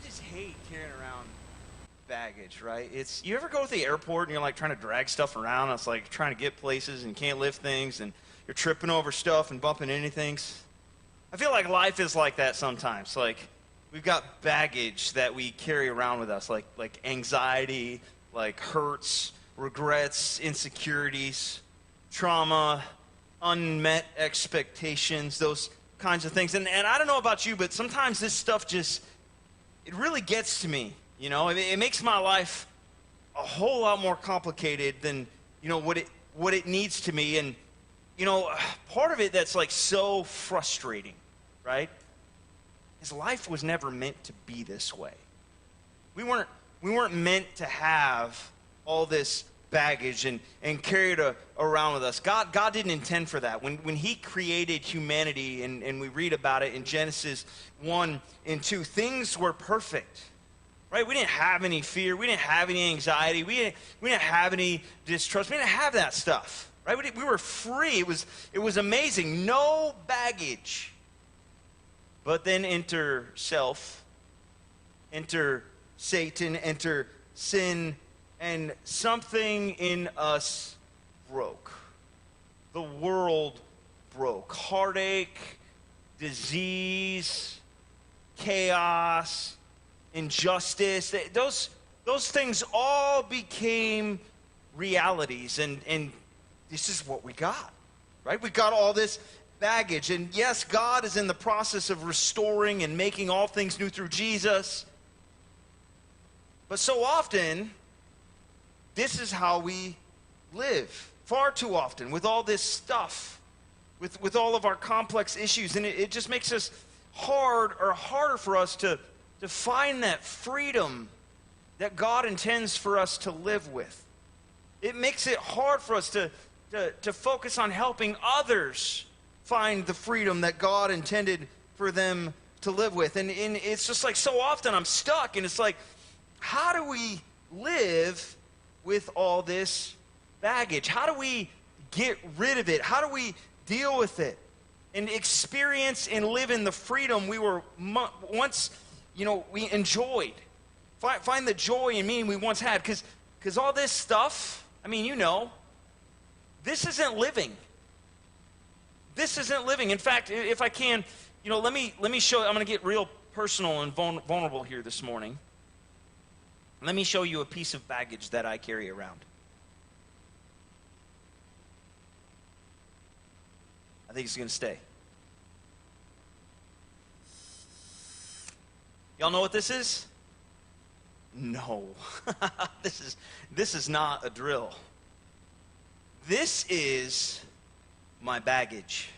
just hate carrying around baggage, right? You ever go to the airport and you're like trying to drag stuff around? It's like trying to get places and you can't lift things and you're tripping over stuff and bumping into things. I feel like life is like that sometimes. Like we've got baggage that we carry around with us, like anxiety, like hurts, regrets, insecurities, trauma, unmet expectations, those kinds of things. And I don't know about you, but sometimes this stuff it really gets to me. You know, it makes my life a whole lot more complicated than, what it needs to be. And, part of it that's like so frustrating, right, is life was never meant to be this way. We weren't meant to have all this baggage and carry it around with us. God didn't intend for that. When he created humanity, and we read about it in Genesis 1 and 2, things were perfect. Right? We didn't have any fear. We didn't have any anxiety. We didn't have any distrust. We didn't have that stuff. Right? We were free. It was amazing. No baggage. But then enter self, enter Satan, enter sin, and something in us broke. The world broke. Heartache, disease, chaos, injustice, those things all became realities, and this is what we got, right? We got all this baggage, and yes, God is in the process of restoring and making all things new through Jesus, but so often, this is how we live, far too often, with all this stuff, with all of our complex issues, and it just makes us harder for us to find that freedom that God intends for us to live with. It makes it hard for us to focus on helping others find the freedom that God intended for them to live with. And it's just like so often I'm stuck, and it's like, how do we live with all this baggage? How do we get rid of it? How do we deal with it and experience and live in the freedom we were once we enjoyed? Find the joy and meaning we once had. Because all this stuff, this isn't living. This isn't living. In fact, if I can, let me show you. I'm going to get real personal and vulnerable here this morning. Let me show you a piece of baggage that I carry around. I think it's going to stay. Y'all know what this is? No. This is not a drill. This is my baggage.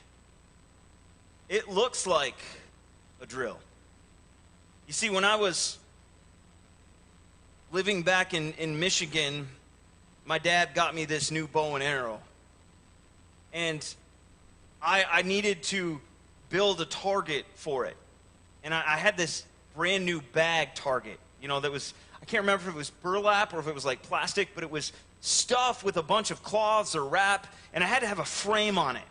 It looks like a drill. You see, when I was living back in Michigan, my dad got me this new bow and arrow. And I needed to build a target for it. And I had this brand new bag target, that was, I can't remember if it was burlap or if it was like plastic, but it was stuffed with a bunch of cloths or wrap, and I had to have a frame on it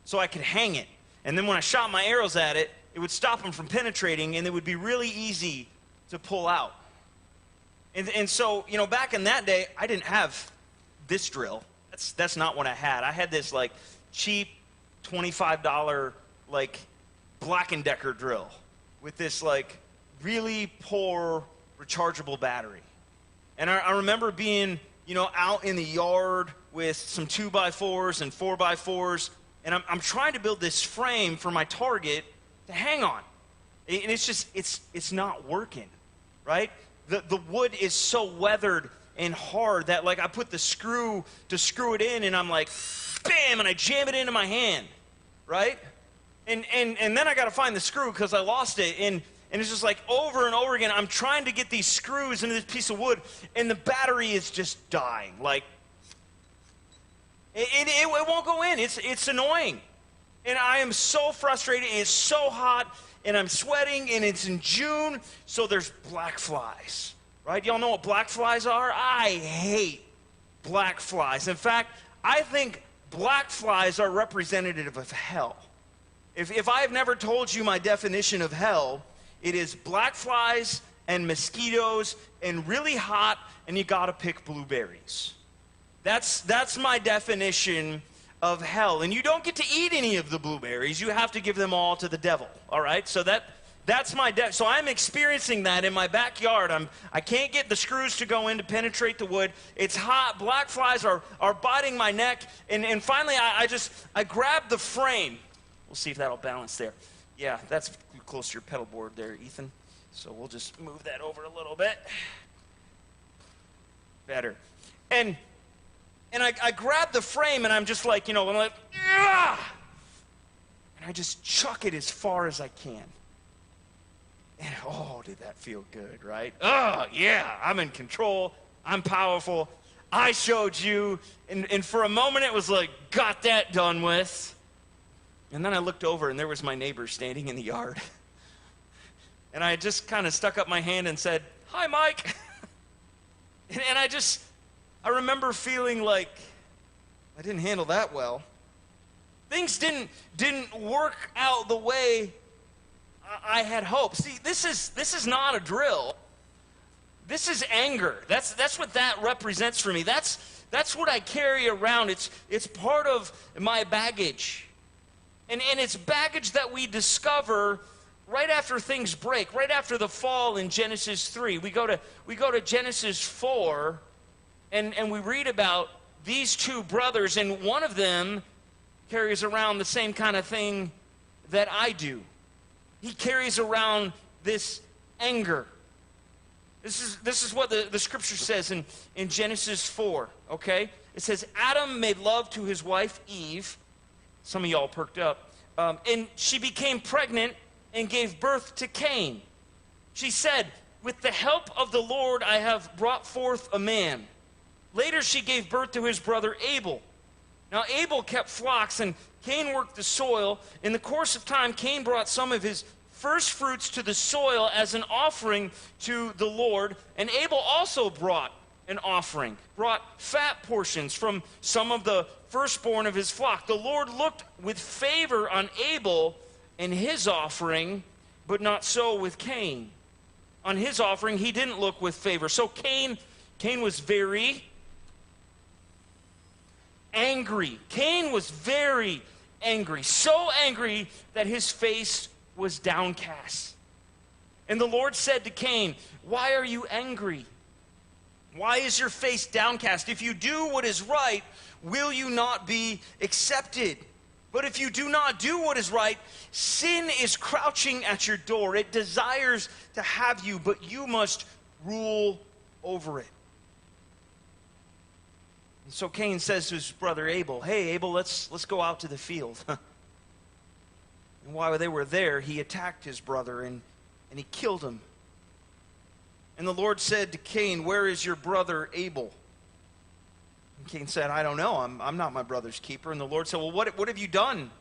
so I could hang it. And then when I shot my arrows at it, it would stop them from penetrating, and it would be really easy to pull out. And so, back in that day, I didn't have this drill. That's not what I had. I had this like cheap $25 like Black & Decker drill with this like really poor rechargeable battery. And I remember being, out in the yard with some 2x4s and 4x4s, and I'm trying to build this frame for my target to hang on. And it's not working, right? The wood is so weathered and hard that like I put the screw to screw it in, and I'm like, bam, and I jam it into my hand, right? And then I got to find the screw because I lost it, and it's just like over and over again, I'm trying to get these screws into this piece of wood, and the battery is just dying. Like, it won't go in. It's annoying. And I am so frustrated. It's so hot, and I'm sweating, and it's in June, so there's black flies, right? Y'all know what black flies are? I hate black flies. In fact, I think black flies are representative of hell. If I've never told you my definition of hell, it is black flies and mosquitoes and really hot, and you gotta pick blueberries. That's my definition of hell. And you don't get to eat any of the blueberries. You have to give them all to the devil, all right? So that's my so I'm experiencing that in my backyard. I can't get the screws to go in to penetrate the wood. It's hot. Black flies are biting my neck. And finally, I grab the frame. We'll see if that'll balance there. Yeah, that's close to your pedal board there, Ethan. So we'll just move that over a little bit. Better. And I grab the frame, and I'm just like, I'm like, ah! And I just chuck it as far as I can. And oh, did that feel good, right? Oh, yeah, I'm in control. I'm powerful. I showed you. And for a moment, it was like, got that done with. And then I looked over, and there was my neighbor standing in the yard. And I just kind of stuck up my hand and said, "Hi, Mike." And I remember feeling like I didn't handle that well. Things didn't work out the way I had hoped. See, this is not a drill. This is anger. That's what that represents for me. That's what I carry around. It's part of my baggage. And it's baggage that we discover right after things break, right after the fall in Genesis 3. We go to Genesis 4, and we read about these two brothers, and one of them carries around the same kind of thing that I do. He carries around this anger. This is what the scripture says in Genesis 4, okay? It says, Adam made love to his wife Eve. Some of y'all perked up. And she became pregnant and gave birth to Cain. She said, "With the help of the Lord I have brought forth a man." Later she gave birth to his brother Abel. Now Abel kept flocks, and Cain worked the soil. In the course of time, Cain brought some of his first fruits to the soil as an offering to the Lord. And Abel also brought an offering, brought fat portions from some of the firstborn of his flock. The Lord looked with favor on Abel and his offering, but not so with Cain. On his offering, he didn't look with favor. So Cain was very angry. Cain was very angry, so angry that his face was downcast. And the Lord said to Cain, "Why are you angry? Why is your face downcast? If you do what is right, will you not be accepted? But if you do not do what is right, sin is crouching at your door. It desires to have you, but you must rule over it." And so Cain says to his brother Abel, "Hey, Abel, let's go out to the field." And while they were there, he attacked his brother and he killed him. And the Lord said to Cain, "Where is your brother Abel?" And Cain said, "I don't know. I'm not my brother's keeper." And the Lord said, "Well, what have you done?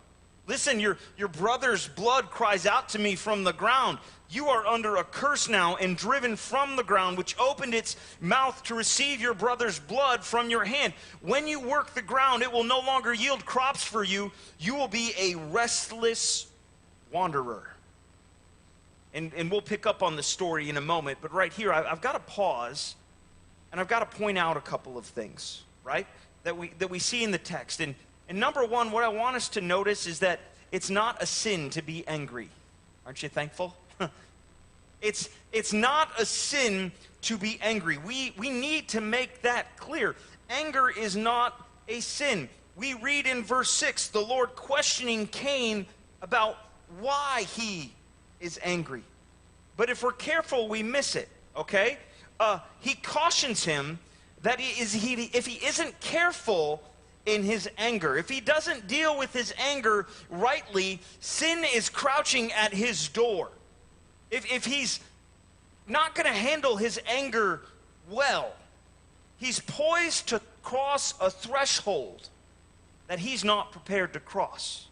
Listen, your brother's blood cries out to me from the ground. You are under a curse now and driven from the ground, which opened its mouth to receive your brother's blood from your hand. When you work the ground, it will no longer yield crops for you. You will be a restless wanderer." And we'll pick up on the story in a moment, but right here, I've got to pause, and I've got to point out a couple of things, right, that we see in the text. And number one, what I want us to notice is that it's not a sin to be angry. Aren't you thankful? It's not a sin to be angry. We need to make that clear. Anger is not a sin. We read in verse 6, the Lord questioning Cain about why he is angry. But if we're careful, we miss it, okay? He cautions him that if he isn't careful in his anger, if he doesn't deal with his anger rightly, sin is crouching at his door. If he's not going to handle his anger well, he's poised to cross a threshold that he's not prepared to cross,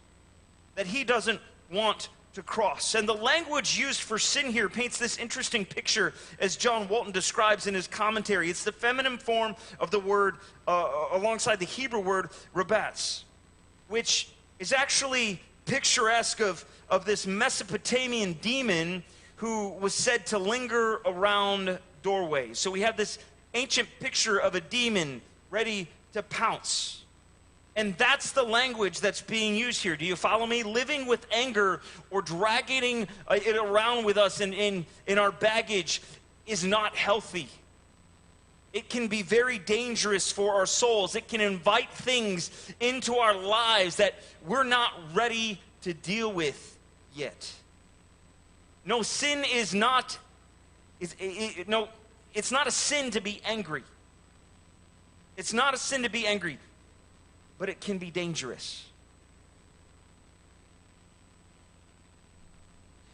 that he doesn't want to cross. And the language used for sin here paints this interesting picture, as John Walton describes in his commentary. It's the feminine form of the word alongside the Hebrew word rabatz, which is actually picturesque of this Mesopotamian demon who was said to linger around doorways. So we have this ancient picture of a demon ready to pounce. And that's the language that's being used here. Do you follow me? Living with anger or dragging it around with us in our baggage is not healthy. It can be very dangerous for our souls. It can invite things into our lives that we're not ready to deal with yet. No, sin is not, it's not a sin to be angry. It's not a sin to be angry, but it can be dangerous.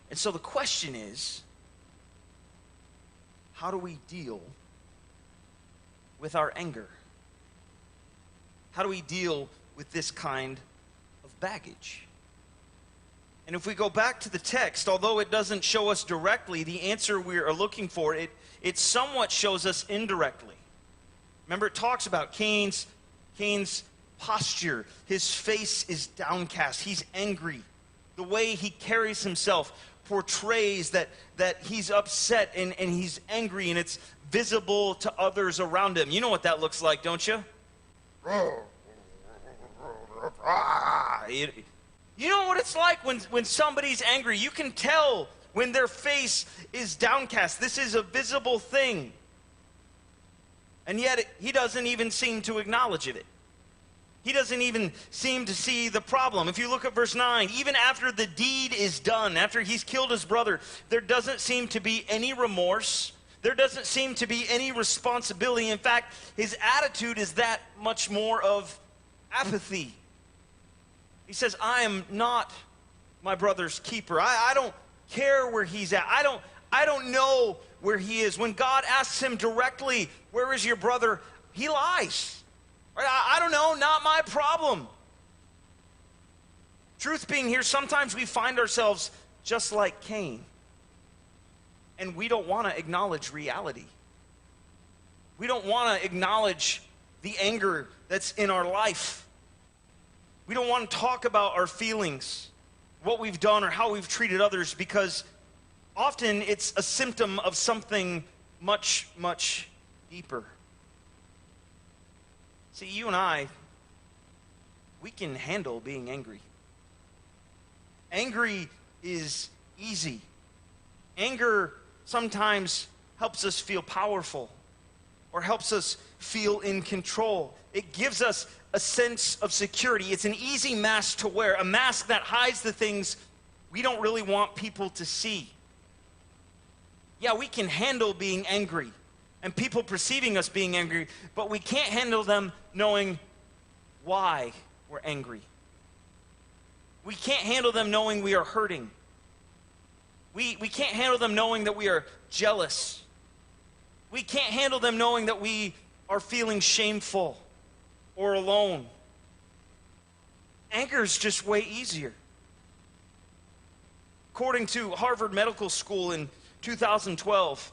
And so the question is, how do we deal with our anger? How do we deal with this kind of baggage? And if we go back to the text, although it doesn't show us directly the answer we are looking for, it somewhat shows us indirectly. Remember, it talks about Cain's posture. His face is downcast. He's angry. The way he carries himself portrays that he's upset and he's angry, and it's visible to others around him. You know what that looks like, don't you? You know what it's like when somebody's angry. You can tell when their face is downcast. This is a visible thing. And yet he doesn't even seem to acknowledge it. He doesn't even seem to see the problem. If you look at verse 9, even after the deed is done, after he's killed his brother, there doesn't seem to be any remorse. There doesn't seem to be any responsibility. In fact, his attitude is that much more of apathy. He says, I am not my brother's keeper. I don't care where he's at. I don't know where he is. When God asks him directly, where is your brother? He lies. Right? I don't know, not my problem. Truth being here, sometimes we find ourselves just like Cain. And we don't want to acknowledge reality. We don't want to acknowledge the anger that's in our life. We don't want to talk about our feelings, what we've done, or how we've treated others, because often it's a symptom of something much, much deeper. See, you and I, we can handle being angry. Angry is easy. Anger sometimes helps us feel powerful or helps us feel in control. It gives us a sense of security. It's an easy mask to wear, a mask that hides the things we don't really want people to see. Yeah, we can handle being angry and people perceiving us being angry, but we can't handle them knowing why we're angry. We can't handle them knowing we are hurting. We can't handle them knowing that we are jealous. We can't handle them knowing that we are feeling shameful or alone. Anger is just way easier. According to Harvard Medical School in 2012,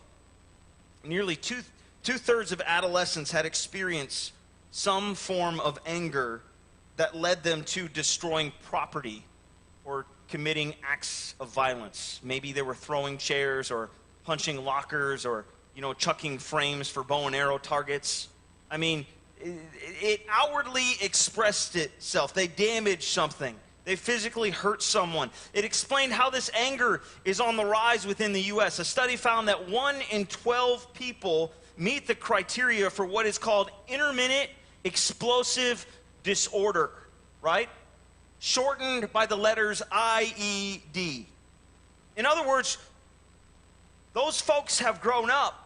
nearly two-thirds of adolescents had experienced some form of anger that led them to destroying property or committing acts of violence. Maybe they were throwing chairs or punching lockers or, chucking frames for bow and arrow targets. I mean, it outwardly expressed itself. They damaged something. They physically hurt someone. It explained how this anger is on the rise within the U.S. A study found that 1 in 12 people meet the criteria for what is called intermittent explosive disorder, right? Shortened by the letters IED. In other words, those folks have grown up,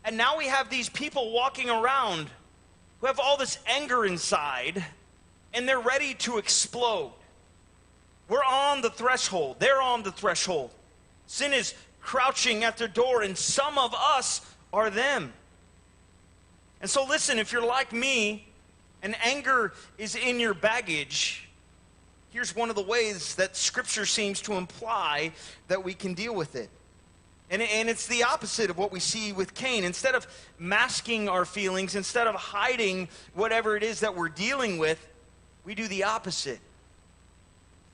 and now we have these people walking around who have all this anger inside, and they're ready to explode. We're on the threshold. They're on the threshold. Sin is crouching at their door, and some of us are them. And so listen, if you're like me, and anger is in your baggage, here's one of the ways that Scripture seems to imply that we can deal with it. And it's the opposite of what we see with Cain. Instead of masking our feelings, instead of hiding whatever it is that we're dealing with, we do the opposite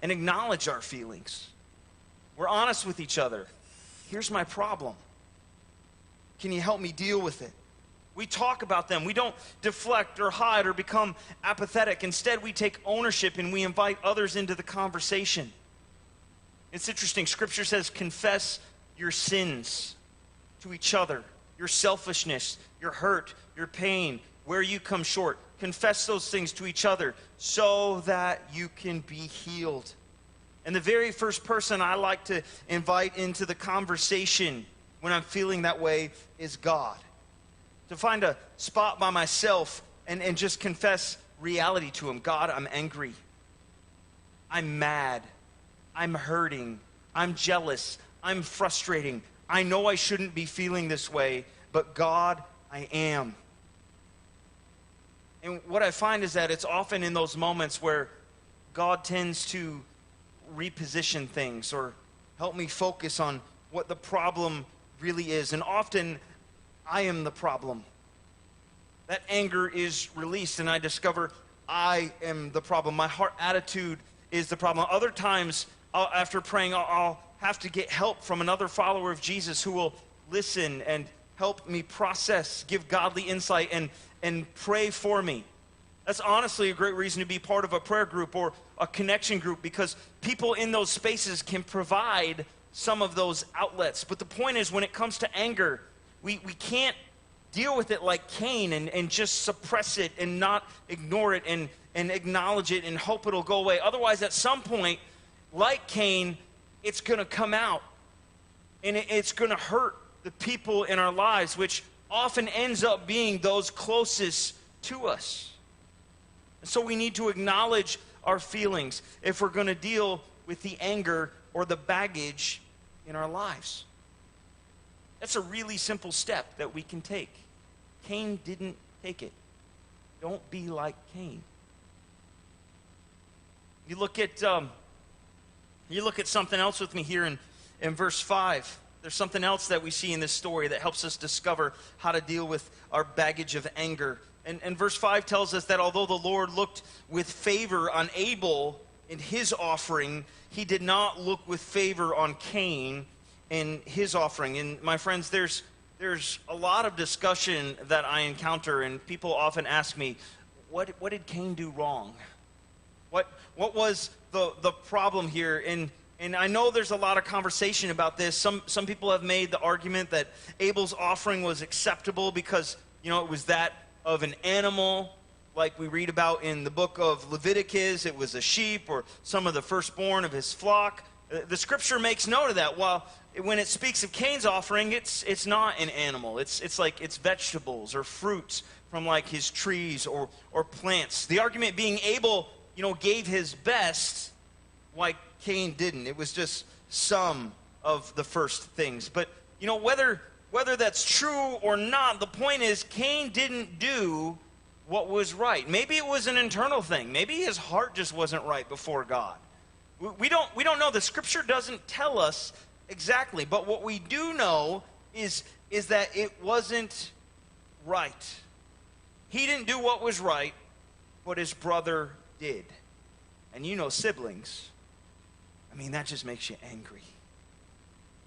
and acknowledge our feelings. We're honest with each other. here's my problem. Can you help me deal with it? We talk about them. We don't deflect or hide or become apathetic. Instead, we take ownership and we invite others into the conversation. It's interesting. Scripture says, confess your sins to each other, your selfishness, your hurt, your pain, where you come short. Confess those things to each other so that you can be healed. And the very first person I like to invite into the conversation when I'm feeling that way is God. To find a spot by myself and just confess reality to him. God, I'm angry. I'm mad. I'm hurting. I'm jealous. I'm frustrating. I know I shouldn't be feeling this way, but God, I am. And what I find is that it's often in those moments where God tends to reposition things or help me focus on what the problem really is. And often I am the problem. That anger is released and I discover I am the problem. My heart attitude is the problem. Other times, after praying, I'll have to get help from another follower of Jesus who will listen and help me process, give godly insight, and pray for me. That's honestly a great reason to be part of a prayer group or a connection group, because people in those spaces can provide some of those outlets. But the point is, when it comes to anger, we can't deal with it like Cain and just suppress it and not ignore it and acknowledge it and hope it'll go away. Otherwise, at some point, like Cain, it's going to come out. And it's going to hurt the people in our lives, which often ends up being those closest to us. And so we need to acknowledge our feelings if we're going to deal with the anger or the baggage in our lives. That's a really simple step that we can take. Cain didn't take it. Don't be like Cain. You look at something else with me here in verse 5. There's something else that we see in this story that helps us discover how to deal with our baggage of anger. And verse 5 tells us that although the Lord looked with favor on Abel in his offering, he did not look with favor on Cain in his offering. And my friends, there's a lot of discussion that I encounter, and people often ask me, what did Cain do wrong? What was the problem here? And I know there's a lot of conversation about this. Some people have made the argument that Abel's offering was acceptable because, it was that of an animal, like we read about in the book of Leviticus. It was a sheep or some of the firstborn of his flock. The scripture makes note of that. While when it speaks of Cain's offering, it's not an animal. It's vegetables or fruits from like his trees or plants. The argument being Abel, gave his best, like Cain didn't. It was just some of the first things. But whether that's true or not, the point is Cain didn't do what was right. Maybe it was an internal thing. Maybe his heart just wasn't right before God. We don't know. The scripture doesn't tell us exactly, but what we do know is that it wasn't right. He didn't do what was right, but his brother did. And siblings, that just makes you angry.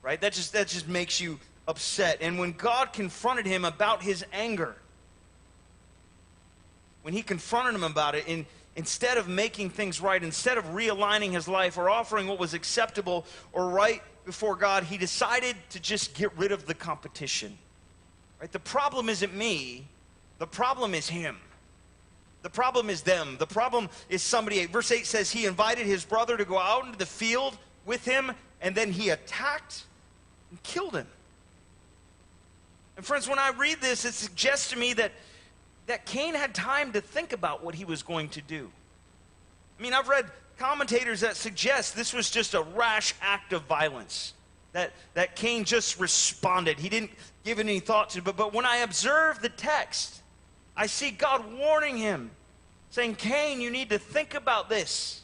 Right? That just makes you upset. And when God confronted him about his anger, when he confronted him about it, instead of making things right, instead of realigning his life or offering what was acceptable or right before God, he decided to just get rid of the competition. Right? The problem isn't me. The problem is him. The problem is them. The problem is somebody. Verse 8 says he invited his brother to go out into the field with him, and then he attacked and killed him. And friends, when I read this, it suggests to me that Cain had time to think about what he was going to do. I've read commentators that suggest this was just a rash act of violence, that Cain just responded. He didn't give it any thought to it. But when I observe the text, I see God warning him, saying, Cain, you need to think about this,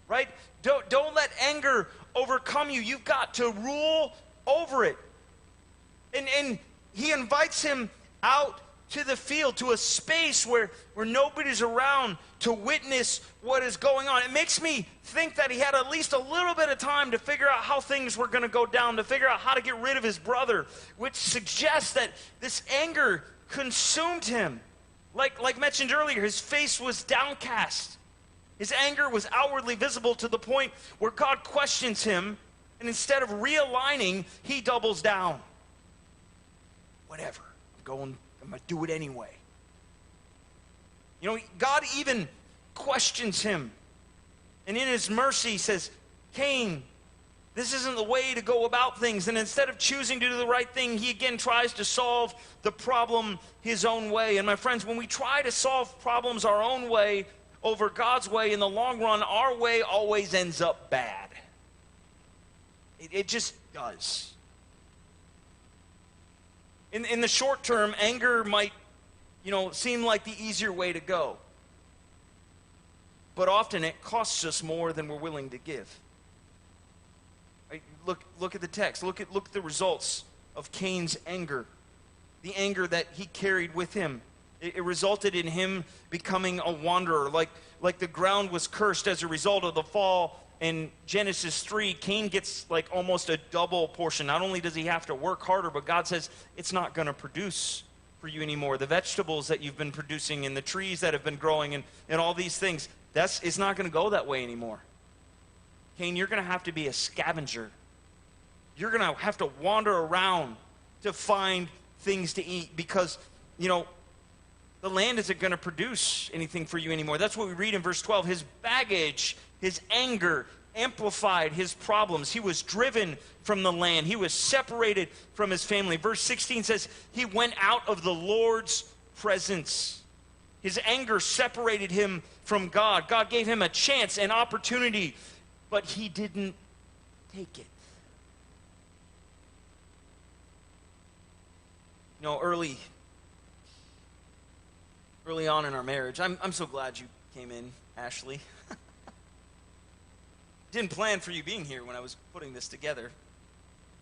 right? Don't let anger overcome you. You've got to rule over it. And he invites him out to the field, to a space where nobody's around to witness what is going on. It makes me think that he had at least a little bit of time to figure out how things were going to go down, to figure out how to get rid of his brother, which suggests that this anger consumed him. Like mentioned earlier, his face was downcast. His anger was outwardly visible to the point where God questions him, and instead of realigning, he doubles down. Whatever, I'm going to do it anyway. You know, God even questions him. And in his mercy says, Cain, this isn't the way to go about things. And instead of choosing to do the right thing, he again tries to solve the problem his own way. And my friends, when we try to solve problems our own way over God's way, in the long run, our way always ends up bad. It just does. In the short term, anger might, seem like the easier way to go. But often it costs us more than we're willing to give. Right? Look at the text. Look at the results of Cain's anger. The anger that he carried with him. It resulted in him becoming a wanderer. Like the ground was cursed as a result of the fall. In Genesis 3, Cain gets like almost a double portion. Not only does he have to work harder, but God says it's not going to produce for you anymore. The vegetables that you've been producing and the trees that have been growing and all these things, it's not going to go that way anymore. Cain, you're going to have to be a scavenger. You're going to have to wander around to find things to eat because, the land isn't going to produce anything for you anymore. That's what we read in verse 12. His baggage, his anger amplified his problems. He was driven from the land. He was separated from his family. Verse 16 says, he went out of the Lord's presence. His anger separated him from God. God gave him a chance, an opportunity, but he didn't take it. Early on in our marriage, I'm so glad you came in, Ashley. Didn't plan for you being here when I was putting this together.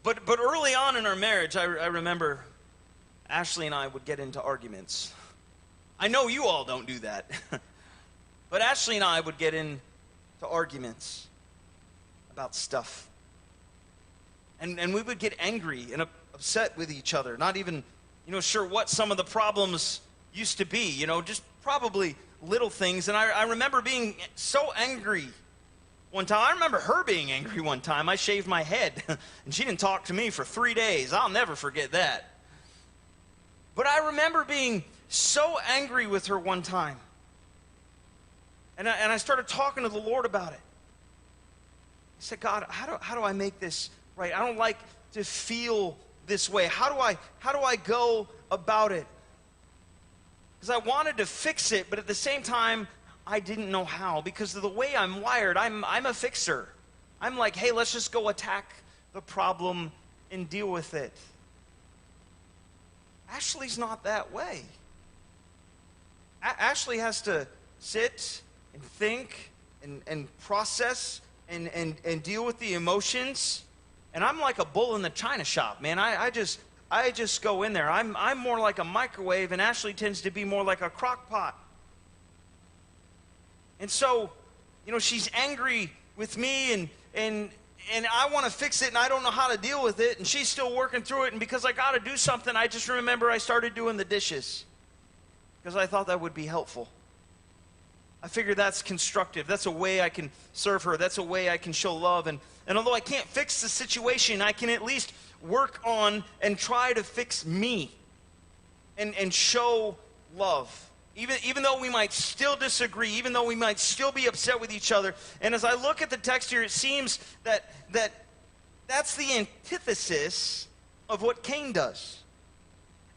But early on in our marriage, I remember Ashley and I would get into arguments. I know you all don't do that. But Ashley and I would get into arguments about stuff. And we would get angry and upset with each other, not even, sure what some of the problems used to be, just probably little things. And I remember being so angry one time. I remember her being angry one time. I shaved my head, and she didn't talk to me for 3 days. I'll never forget that. But I remember being so angry with her one time. And I started talking to the Lord about it. I said, God, how do I make this right? I don't like to feel this way. How do I go about it? Because I wanted to fix it, but at the same time, I didn't know how. Because of the way I'm wired, I'm a fixer. I'm like, hey, let's just go attack the problem and deal with it. Ashley's not that way. Ashley has to sit and think and process and deal with the emotions. And I'm like a bull in the china shop, man. I just go in there. I'm more like a microwave, and Ashley tends to be more like a crock pot. And so, she's angry with me, and I want to fix it, and I don't know how to deal with it, and she's still working through it, and because I got to do something, I just remember I started doing the dishes because I thought that would be helpful. I figured that's constructive. That's a way I can serve her. That's a way I can show love. And although I can't fix the situation, I can at least work on and try to fix me and show love. Even though we might still disagree, even though we might still be upset with each other. And as I look at the text here, it seems that's the antithesis of what Cain does.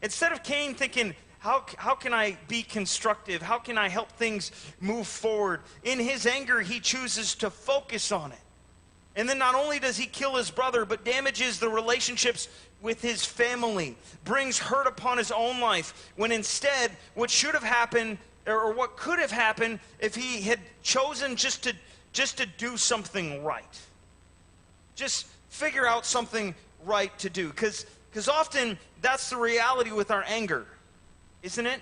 Instead of Cain thinking, how can I be constructive? How can I help things move forward? In his anger, he chooses to focus on it. And then not only does he kill his brother, but damages the relationships with his family, brings hurt upon his own life, when instead what should have happened, or what could have happened if he had chosen just to do something right. Just figure out something right to do. Because often that's the reality with our anger. isn't it?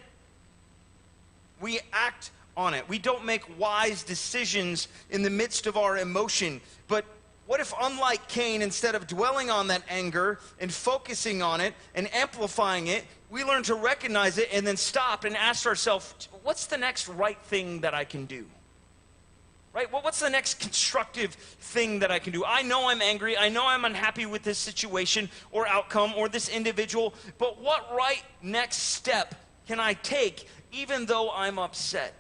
We act on it. We don't make wise decisions in the midst of our emotion. But what if, unlike Cain, instead of dwelling on that anger and focusing on it and amplifying it, we learn to recognize it and then stop and ask ourselves, what's the next right thing that I can do? Right? Well, what's the next constructive thing that I can do? I know I'm angry. I know I'm unhappy with this situation or outcome or this individual. But what right next step can I take even though I'm upset?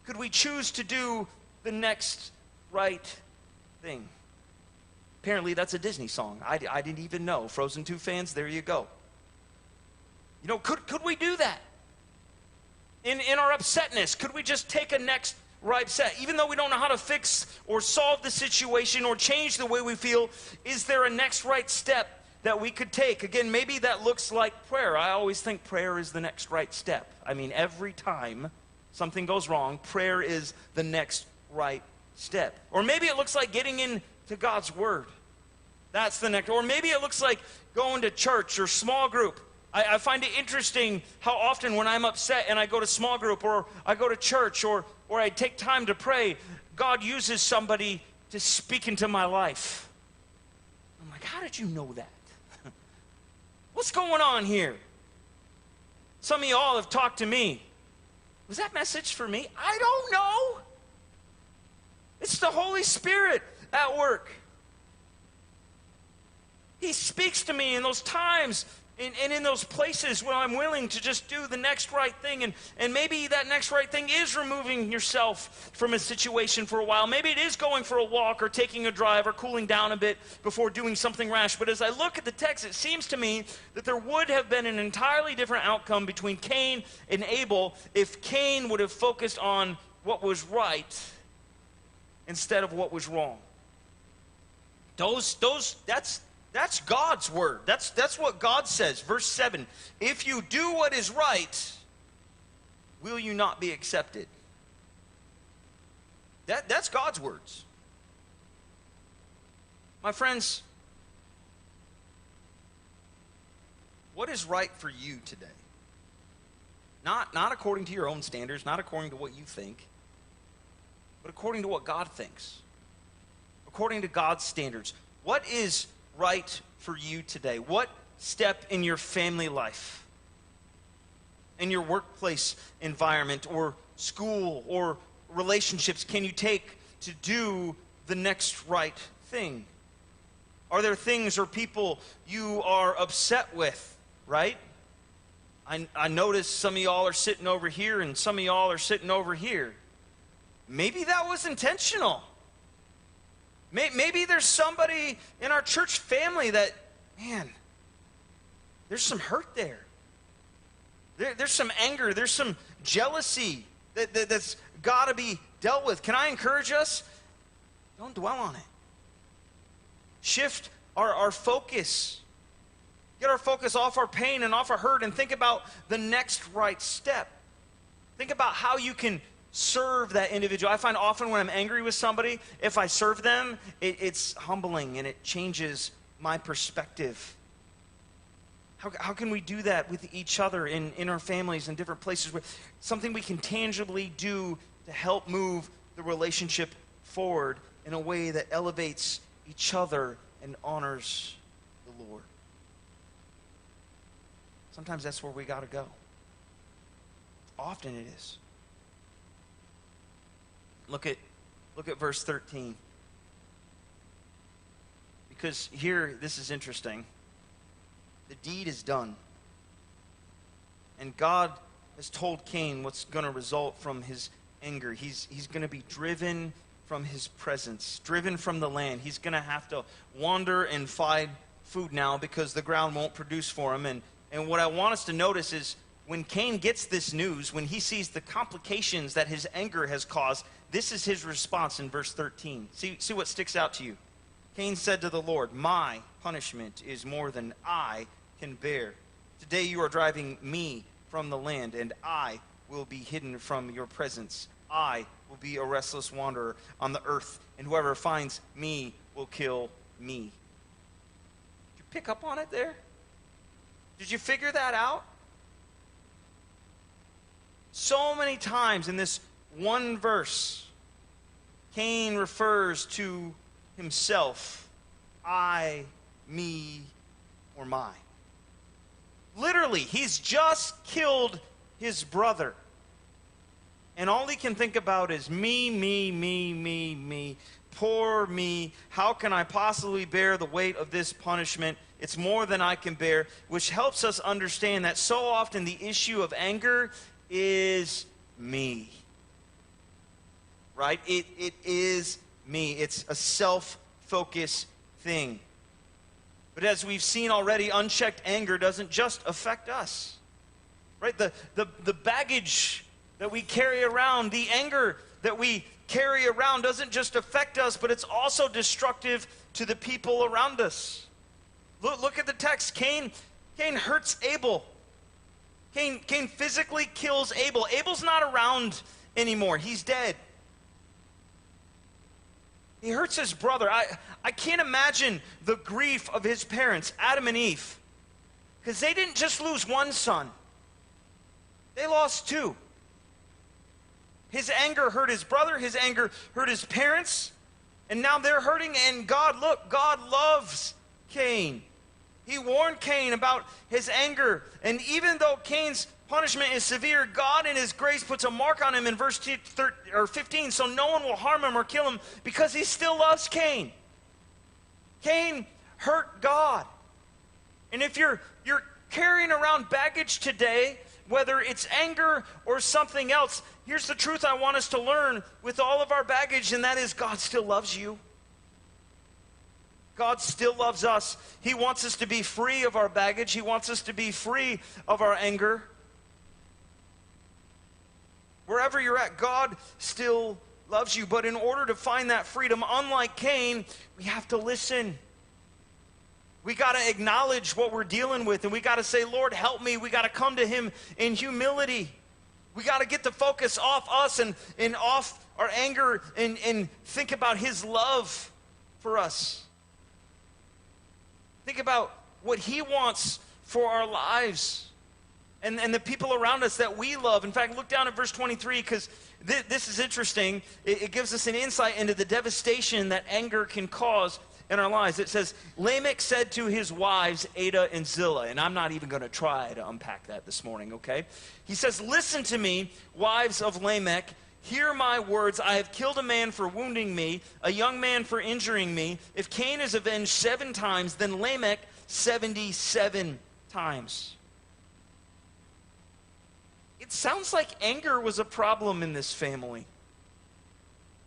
Could we choose to do the next right thing? Apparently, that's a Disney song. I didn't even know. Frozen 2 fans, there you go. You know, could we do that? In our upsetness, could we just take a next right step? Even though we don't know how to fix or solve the situation or change the way we feel, is there a next right step that we could take? Again, maybe that looks like prayer. I always think prayer is the next right step. I mean, every time something goes wrong, prayer is the next right step. Or maybe it looks like getting into God's Word. That's the next. Or maybe it looks like going to church or small group. I find it interesting how often when I'm upset and I go to small group or I go to church or I take time to pray, God uses somebody to speak into my life. I'm like, how did you know that? What's going on here? Some of y'all have talked to me. Was that message for me? I don't know. It's the Holy Spirit at work. He speaks to me in those times and in those places where I'm willing to just do the next right thing. And maybe that next right thing is removing yourself from a situation for a while. Maybe it is going for a walk or taking a drive or cooling down a bit before doing something rash. But as I look at the text, it seems to me that there would have been an entirely different outcome between Cain and Abel if Cain would have focused on what was right instead of what was wrong. That's God's word. That's what God says. Verse 7, if you do what is right, will you not be accepted? That's God's words. My friends, what is right for you today? Not according to your own standards, not according to what you think, but according to what God thinks. According to God's standards. What is right for you today? What step in your family life, in your workplace environment or school or relationships can you take to do the next right thing? Are there things or people you are upset with, right? I notice some of y'all are sitting over here and some of y'all are sitting over here. Maybe that was intentional. Maybe there's somebody in our church family that, man, there's some hurt there. There's some anger. There's some jealousy that's got to be dealt with. Can I encourage us? Don't dwell on it. Shift our focus. Get our focus off our pain and off our hurt and think about the next right step. Think about how you can serve that individual. I find often when I'm angry with somebody, if I serve them, it's humbling and it changes my perspective. How can we do that with each other in our families and different places? Something we can tangibly do to help move the relationship forward in a way that elevates each other and honors the Lord. Sometimes that's where we got to go. Often it is. Look at verse 13. Because here, this is interesting. The deed is done. And God has told Cain what's going to result from his anger. He's going to be driven from his presence, driven from the land. He's going to have to wander and find food now because the ground won't produce for him. And what I want us to notice is when Cain gets this news, when he sees the complications that his anger has caused, this is his response in verse 13. See what sticks out to you. Cain said to the Lord, my punishment is more than I can bear. Today you are driving me from the land, and I will be hidden from your presence. I will be a restless wanderer on the earth, and whoever finds me will kill me. Did you pick up on it there? Did you figure that out? So many times in this one verse, Cain refers to himself, I, me, or mine. Literally, he's just killed his brother. And all he can think about is me, me, me, me, me. Poor me. How can I possibly bear the weight of this punishment? It's more than I can bear, which helps us understand that so often the issue of anger is me. Right? It is me. It's a self-focused thing. But as we've seen already, unchecked anger doesn't just affect us. Right? The baggage that we carry around, the anger that we carry around doesn't just affect us, but it's also destructive to the people around us. Look at the text. Cain hurts Abel. Cain physically kills Abel. Abel's not around anymore. He's dead. He hurts his brother. I can't imagine the grief of his parents, Adam and Eve, because they didn't just lose one son. They lost two. His anger hurt his brother. His anger hurt his parents. And now they're hurting. And God loves Cain. He warned Cain about his anger. And even though Cain's punishment is severe, God in his grace puts a mark on him in verse 15, so no one will harm him or kill him because he still loves Cain. Cain hurt God. And if you're carrying around baggage today, whether it's anger or something else, here's the truth I want us to learn with all of our baggage, and that is God still loves you. God still loves us. He wants us to be free of our baggage. He wants us to be free of our anger. Wherever you're at, God still loves you. But in order to find that freedom, unlike Cain, we have to listen. We got to acknowledge what we're dealing with, and we got to say, Lord, help me. We got to come to him in humility. We got to get the focus off us and off our anger and think about his love for us. Think about what he wants for our lives and the people around us that we love. In fact, look down at verse 23, because this is interesting. It gives us an insight into the devastation that anger can cause in our lives. It says, Lamech said to his wives, Adah and Zillah, and I'm not even going to try to unpack that this morning, okay? He says, listen to me, wives of Lamech, hear my words. I have killed a man for wounding me, a young man for injuring me. If Cain is avenged 7 times, then Lamech 77 times. It sounds like anger was a problem in this family.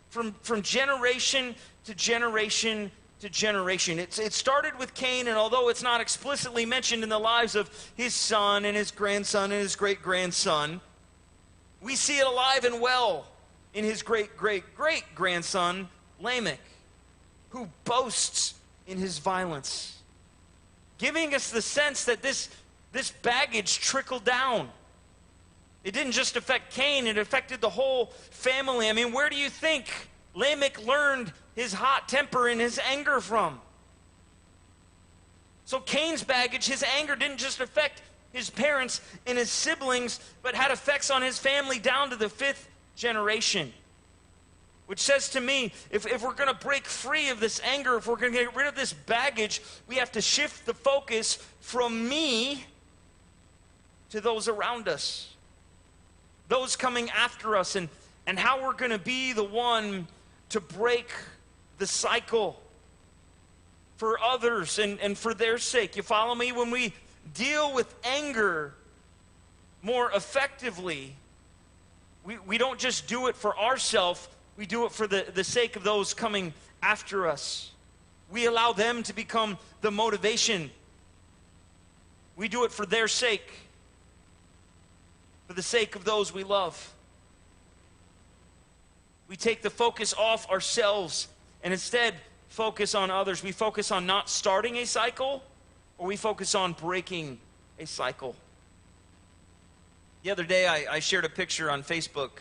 From generation to generation to generation. It started with Cain, and although it's not explicitly mentioned in the lives of his son and his grandson and his great-grandson, we see it alive and well in his great-great-great-grandson, Lamech, who boasts in his violence, giving us the sense that this baggage trickled down. It didn't just affect Cain, it affected the whole family. I mean, where do you think Lamech learned his hot temper and his anger from? So Cain's baggage, his anger, didn't just affect his parents and his siblings, but had effects on his family down to the 5th generation. Which says to me, if we're going to break free of this anger, if we're going to get rid of this baggage, we have to shift the focus from me to those around us. Those coming after us, and how we're going to be the one to break the cycle for others and for their sake. You follow me? When we deal with anger more effectively, we don't just do it for ourselves, we do it for the sake of those coming after us. We allow them to become the motivation. We do it for their sake, for the sake of those we love. We take the focus off ourselves and instead focus on others. We focus on not starting a cycle, or we focus on breaking a cycle. The other day I shared a picture on Facebook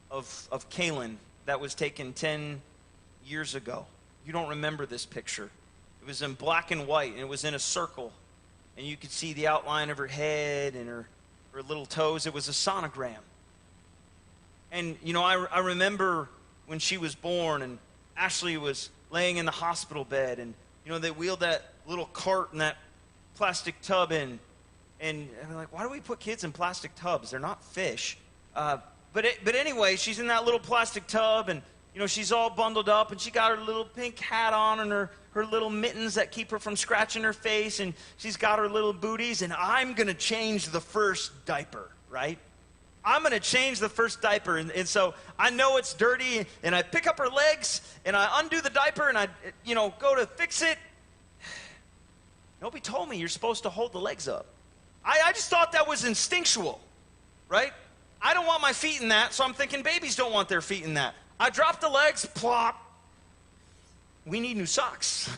of Kaylin that was taken 10 years ago. You don't remember this picture. It was in black and white, and it was in a circle. And you could see the outline of her head and her little toes. It was a sonogram. And, I remember when she was born and Ashley was laying in the hospital bed, and, they wheeled that little cart and that plastic tub in. And I'm like, why do we put kids in plastic tubs? They're not fish. But anyway, she's in that little plastic tub, and, she's all bundled up, and she got her little pink hat on and her little mittens that keep her from scratching her face, and she's got her little booties, and I'm going to change the first diaper, right? I'm going to change the first diaper. And so I know it's dirty, and I pick up her legs, and I undo the diaper, and I, go to fix it. Nobody told me you're supposed to hold the legs up. I just thought that was instinctual, right? I don't want my feet in that, so I'm thinking babies don't want their feet in that. I drop the legs, plop. We need new socks.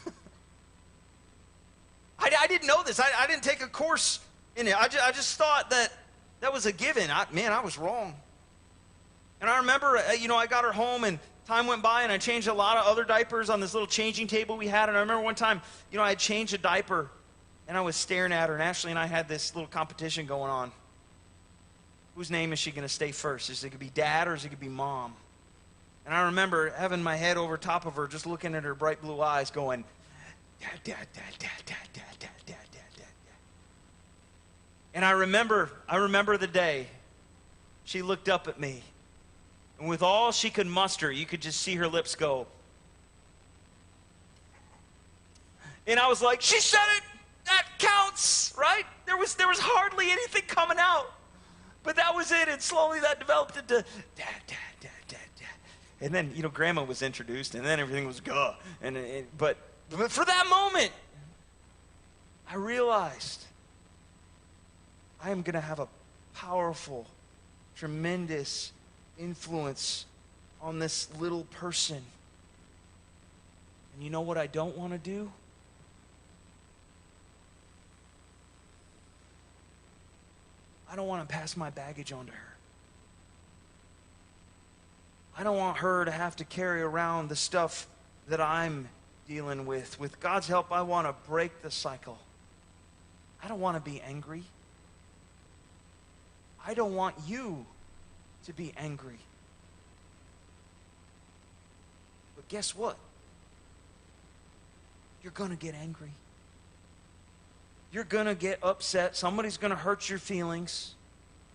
I didn't know this. I didn't take a course in it. I just thought that was a given. I was wrong. And I remember, I got her home, and time went by, and I changed a lot of other diapers on this little changing table we had. And I remember one time, I had changed a diaper, and I was staring at her, and Ashley and I had this little competition going on. Whose name is she going to stay first? Is it going to be Dad, or is it going to be Mom? And I remember having my head over top of her, just looking at her bright blue eyes, going, Dad, Dad, Dad, Dad, Dad, Dad, Dad, Dad, Dad, Dad. And I remember the day she looked up at me, and with all she could muster, you could just see her lips go. And I was like, she said it! That counts, right? There was hardly anything coming out. But that was it, and slowly that developed into Dad, Dad, Dad, Dad, Dad. And then, Grandma was introduced, and then everything was go. But for that moment, I realized I am going to have a powerful, tremendous influence on this little person. And you know what I don't want to do? I don't want to pass my baggage on to her. I don't want her to have to carry around the stuff that I'm dealing with. With God's help, I want to break the cycle. I don't want to be angry. I don't want you to be angry. But guess what? You're going to get angry. You're going to get upset. Somebody's going to hurt your feelings.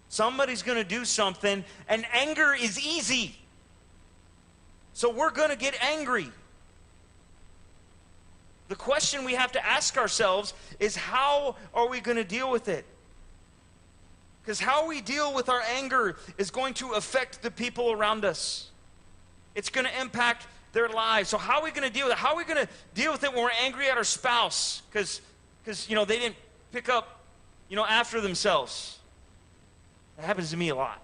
Somebody's going to do something. And anger is easy. So we're going to get angry. The question we have to ask ourselves is, how are we going to deal with it? Because how we deal with our anger is going to affect the people around us. It's going to impact their lives. So how are we going to deal with it? How are we going to deal with it when we're angry at our spouse? Because they didn't pick up, after themselves. That happens to me a lot.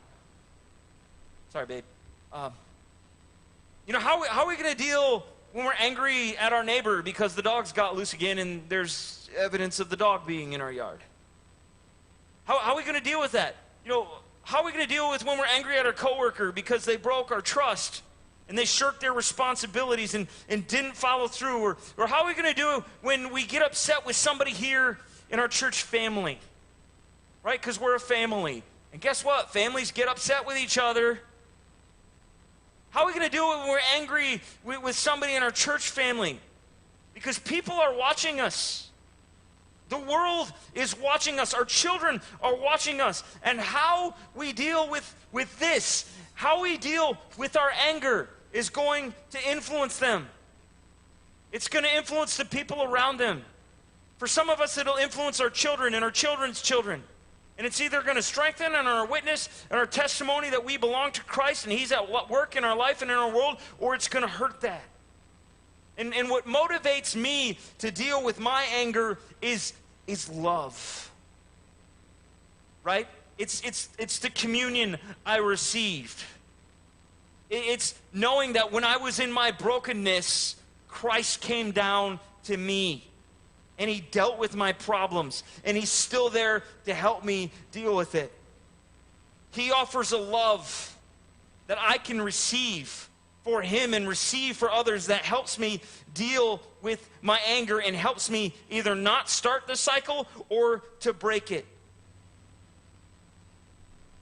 Sorry, babe. How are we going to deal when we're angry at our neighbor because the dog's got loose again and there's evidence of the dog being in our yard? How are we going to deal with that? How are we going to deal with when we're angry at our coworker because they broke our trust and they shirked their responsibilities and didn't follow through? Or how are we going to do it when we get upset with somebody here in our church family? Right? Because we're a family. And guess what? Families get upset with each other. How are we going to do it when we're angry with somebody in our church family? Because people are watching us. The world is watching us. Our children are watching us. And how we deal with this, how we deal with our anger, is going to influence them. It's going to influence the people around them. For some of us, it'll influence our children and our children's children. And it's either going to strengthen in our witness and our testimony that we belong to Christ and He's at work in our life and in our world, or it's going to hurt that. And what motivates me to deal with my anger is love. Right? It's the communion I received. It's knowing that when I was in my brokenness, Christ came down to me. And He dealt with my problems. And He's still there to help me deal with it. He offers a love that I can receive for Him and receive for others that helps me deal with my anger and helps me either not start the cycle or to break it.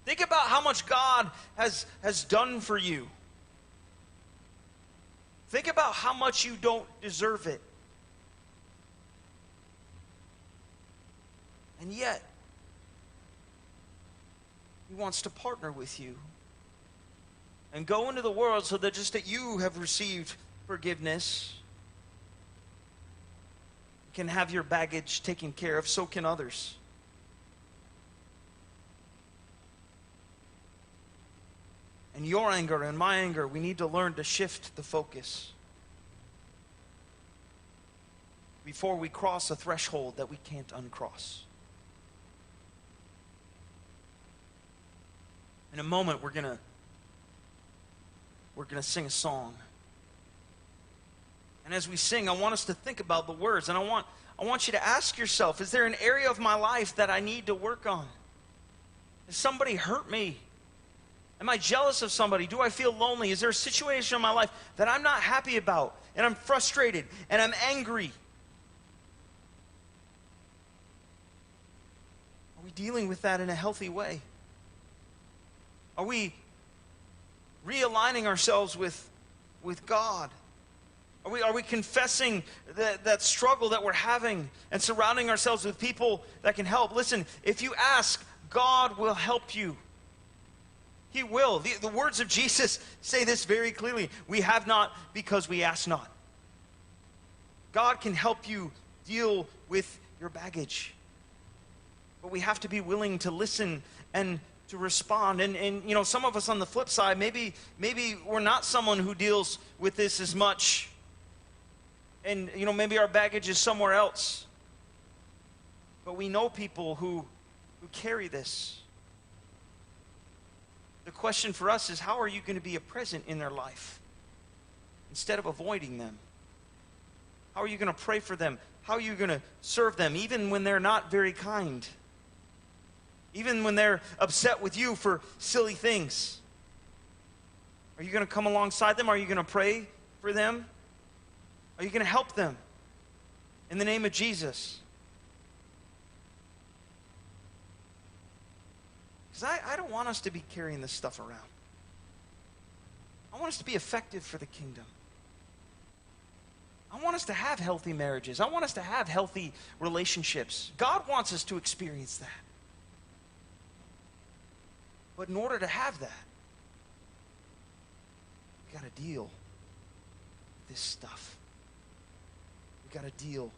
Think about how much God has done for you. Think about how much you don't deserve it. And yet, He wants to partner with you and go into the world so that just that you have received forgiveness, you can have your baggage taken care of, so can others. And your anger and my anger, we need to learn to shift the focus before we cross a threshold that we can't uncross. In a moment, we're gonna sing a song. And as we sing, I want us to think about the words. And I want you to ask yourself, is there an area of my life that I need to work on? Has somebody hurt me? Am I jealous of somebody? Do I feel lonely? Is there a situation in my life that I'm not happy about, and I'm frustrated, and I'm angry? Are we dealing with that in a healthy way? Are we realigning ourselves with God? Are we confessing that struggle that we're having and surrounding ourselves with people that can help? Listen, if you ask, God will help you. He will. The words of Jesus say this very clearly. We have not because we ask not. God can help you deal with your baggage. But we have to be willing to listen and to respond. And you know, some of us on the flip side, maybe we're not someone who deals with this as much. And you know, maybe our baggage is somewhere else. But we know people who carry this. The question for us is, how are you going to be a present in their life instead of avoiding them? How are you going to pray for them? How are you going to serve them even when they're not very kind? Even when they're upset with you for silly things? Are you going to come alongside them? Are you going to pray for them? Are you going to help them in the name of Jesus? Because I don't want us to be carrying this stuff around. I want us to be effective for the kingdom. I want us to have healthy marriages. I want us to have healthy relationships. God wants us to experience that. But in order to have that, we've got to deal with this stuff. We've got to deal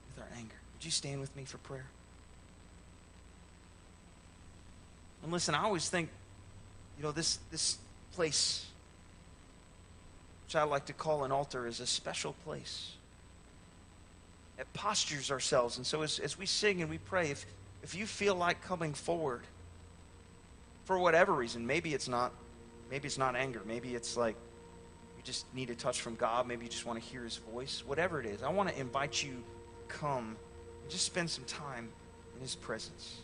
with our anger. Would you stand with me for prayer? And listen, I always think, you know, this place, which I like to call an altar, is a special place. It postures ourselves. And so as we sing and we pray, if you feel like coming forward for whatever reason, maybe it's not anger. Maybe it's like you just need a touch from God. Maybe you just want to hear His voice. Whatever it is, I want to invite you to come and just spend some time in His presence.